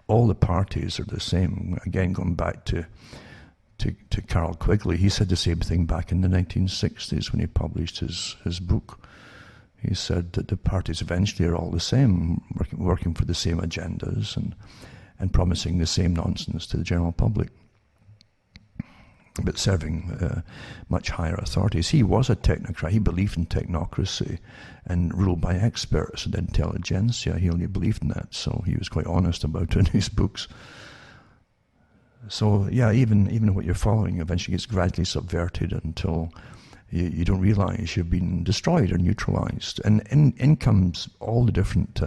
all the parties are the same. Again, going back to Carroll Quigley, he said the same thing back in the 1960s when he published his book. He said that the parties eventually are all the same, working for the same agendas and promising the same nonsense to the general public, but serving much higher authorities. He was a technocrat. He believed in technocracy and ruled by experts and intelligentsia. He only believed in that, so he was quite honest about it in his books. So yeah, even what you're following eventually gets gradually subverted until you don't realize you've been destroyed or neutralized. And in comes all the different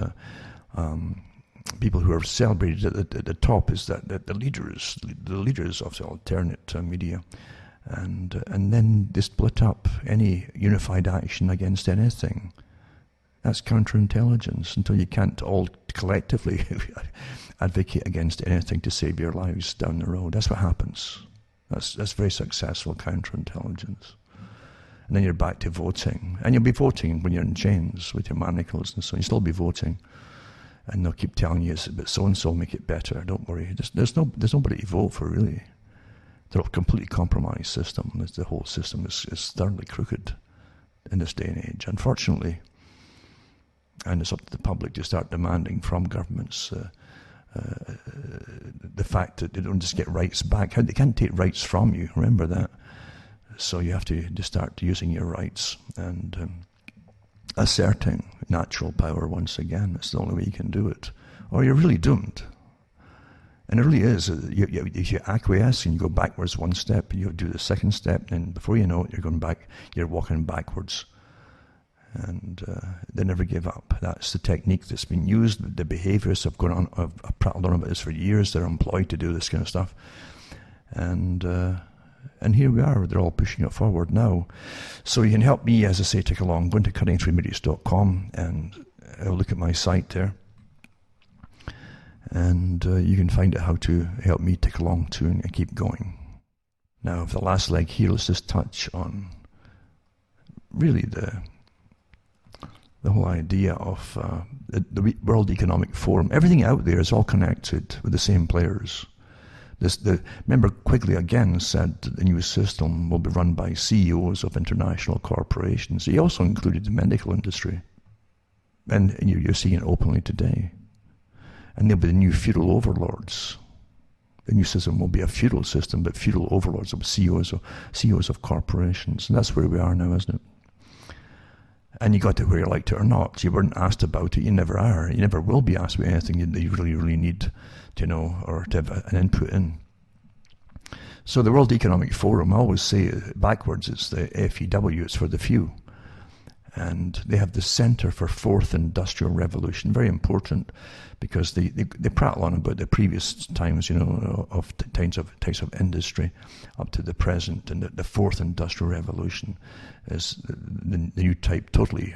people who are celebrated at the top is that the leaders of the alternate media, and then they split up any unified action against anything. That's counterintelligence, until you can't all collectively advocate against anything to save your lives down the road. That's what happens. That's very successful counterintelligence. And then you're back to voting. And you'll be voting when you're in chains with your manacles and so on. You'll still be voting. And they'll keep telling you, but so-and-so will make it better. Don't worry. There's nobody to vote for, really. They're a completely compromised system. The whole system is thoroughly crooked in this day and age, unfortunately. And it's up to the public to start demanding from governments the fact that they don't just get rights back. They can't take rights from you, remember that. So you have to just start using your rights and asserting natural power once again. That's the only way you can do it. Or you're really doomed. And it really is. If you acquiesce and you go backwards one step, you do the second step, and before you know it, you're walking backwards. And they never give up. That's the technique that's been used. The behaviorists have gone on, I've prattled on about this for years. They're employed to do this kind of stuff. And here we are. They're all pushing it forward now. So you can help me, as I say, take along. Go into cuttingthroughmedia.com and I'll look at my site there. And you can find out how to help me take along too and keep going. Now, for the last leg here, let's just touch on really the whole idea of the World Economic Forum. Everything out there is all connected with the same players. Remember, Quigley again said that the new system will be run by CEOs of international corporations. He also included the medical industry. And you're seeing it openly today. And they'll be the new feudal overlords. The new system will be a feudal system, but feudal overlords will be CEOs of corporations. And that's where we are now, isn't it? And you got to where you liked it or not. You weren't asked about it. You never are. You never will be asked about anything that you really, really need to know or to have an input in. So the World Economic Forum, I always say backwards, it's the FEW, it's for the few. And they have the Center for Fourth Industrial Revolution, very important, because they prattle on about the previous times, of types of industry up to the present, and the Fourth Industrial Revolution is the new type, totally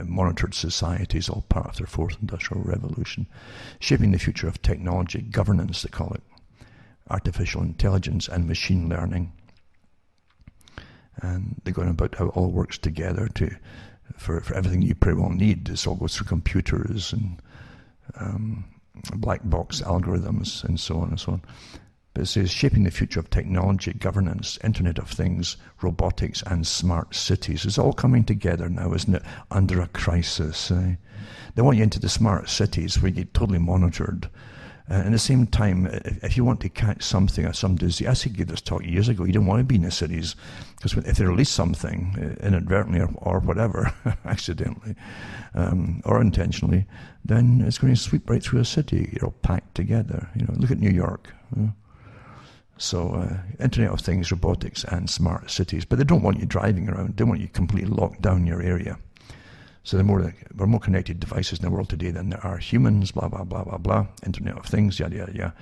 monitored societies, all part of their Fourth Industrial Revolution, shaping the future of technology, governance, they call it, artificial intelligence and machine learning. And they're going about how it all works together for everything you pretty well need. This all goes through computers and black box algorithms and so on and so on. But it says shaping the future of technology, governance, Internet of Things, robotics and smart cities. It's all coming together now, isn't it? Under a crisis. They want you into the smart cities where you get totally monitored. At the same time, if you want to catch something or some disease, I gave this talk years ago, you don't want to be in the cities, because if they release something inadvertently or whatever, accidentally or intentionally, then it's going to sweep right through a city. You're all packed together. Look at New York. So Internet of Things, robotics and smart cities. But they don't want you driving around. They want you completely locked down your area. So we're more connected devices in the world today than there are humans, blah, blah, blah, blah, blah, Internet of Things, yada, yada, yada.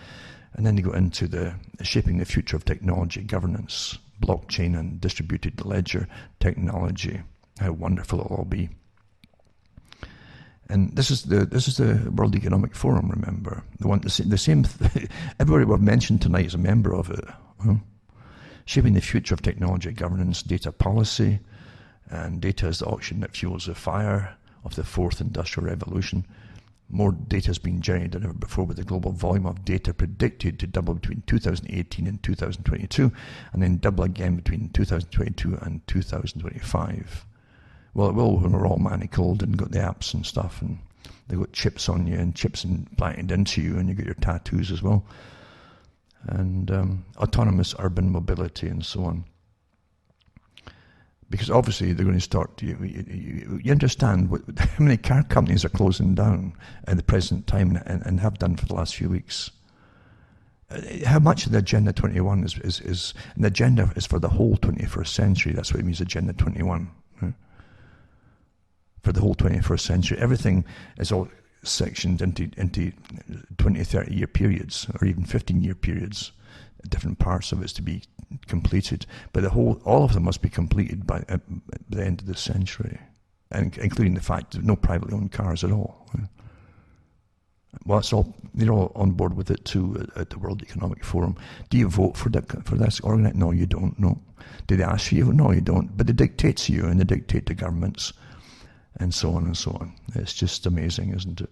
And then they go into the shaping the future of technology, governance, blockchain and distributed ledger technology. How wonderful it'll all be. And this is the World Economic Forum, remember. The same everybody we've mentioned tonight is a member of it. Shaping the future of technology, governance, data policy, and data is the oxygen that fuels the fire of the Fourth Industrial Revolution. More data has been generated than ever before, with the global volume of data predicted to double between 2018 and 2022, and then double again between 2022 and 2025. Well, it will when we're all manacled and got the apps and stuff, and they've got chips on you and chips implanted into you, and you get your tattoos as well, and autonomous urban mobility and so on. Because obviously they're going to start, you understand how many car companies are closing down at the present time and have done for the last few weeks. How much of the Agenda 21 is and the agenda is for the whole 21st century. That's what it means, Agenda 21. Right? For the whole 21st century. Everything is all sectioned into 20, 30 year periods, or even 15-year periods. Different parts of it to be completed, but all of them must be completed by the end of this century, and including the fact that no privately owned cars at all. Well, they're all on board with it too at the World Economic Forum. Do you vote for this organization? No, you don't. No. Do they ask you? No, you don't. But they dictate to you, and they dictate to governments, and so on and so on. It's just amazing, isn't it?